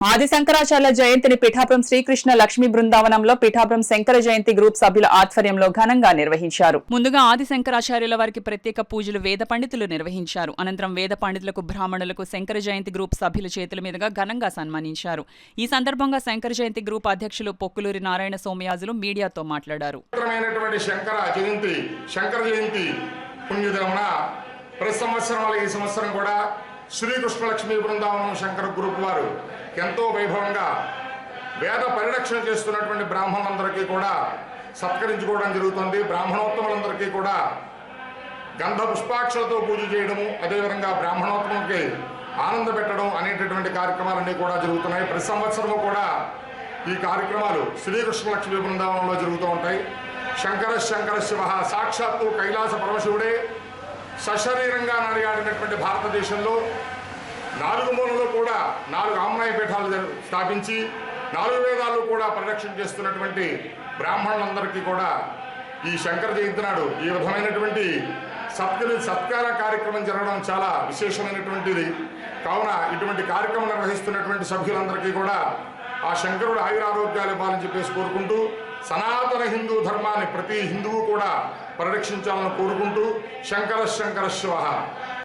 ఆది శంకరాచార్య జయంతిని పిఠాపురం శ్రీకృష్ణ లక్ష్మీ బృందావనంలో పిఠాపురం శంకర జయంతి గ్రూప్ సభ్యుల ఆధ్వర్యంలో ఘనంగా నిర్వహించారు. ముందుగా ఆది శంకరాచార్యుల వారికి ప్రత్యేక పూజలు వేద పండితులు నిర్వహించారు. అనంతరం వేద పండితులకు బ్రాహ్మణులకు శంకర జయంతి గ్రూప్ సభ్యుల చేతుల మీదుగా ఘనంగా సన్మానించారు. ఈ సందర్భంగా శంకర జయంతి గ్రూప్ అధ్యక్షులు పొక్కులూరి నారాయణ సోమయాజులు మీడియాతో మాట్లాడారు. శ్రీకృష్ణ లక్ష్మీ బృందావనం శంకర గ్రూప్ వారు ఎంతో వైభవంగా వేద పరిరక్షణ చేస్తున్నటువంటి బ్రాహ్మణులందరికీ కూడా సత్కరించుకోవడం జరుగుతుంది. బ్రాహ్మణోత్తములందరికీ కూడా గంధ పుష్పాక్షలతో పూజ చేయడము, అదేవిధంగా బ్రాహ్మణోత్తములకి ఆనంద పెట్టడం అనేటటువంటి కార్యక్రమాలన్నీ కూడా జరుగుతున్నాయి. ప్రతి సంవత్సరము కూడా ఈ కార్యక్రమాలు శ్రీకృష్ణ లక్ష్మీ బృందావనంలో జరుగుతూ ఉంటాయి. శంకర శంకర శివ సాక్షాత్తు కైలాస పరమశివుడే సశరీరంగా నడియాడినటువంటి భారతదేశంలో 4 మూలలో కూడా 4 ఆమ్నాయ పీఠాలు స్థాపించి 4 వేదాలు కూడా పరిరక్షణ చేస్తున్నటువంటి బ్రాహ్మణులందరికీ కూడా ఈ శంకర జయంతి నాడు ఈ విధమైనటువంటి సత్కార కార్యక్రమం జరగడం చాలా విశేషమైనటువంటిది. కావున ఇటువంటి కార్యక్రమం నిర్వహిస్తున్నటువంటి సభ్యులందరికీ కూడా ఆ శంకరుడు ఆయురారోగ్యాలు ఇవ్వాలని చెప్పేసి కోరుకుంటూ, సనాతన హిందూ ధర్మాన్ని ప్రతి హిందువు కూడా పరిరక్షించాలని కోరుకుంటూ శంకర శంకర శివ.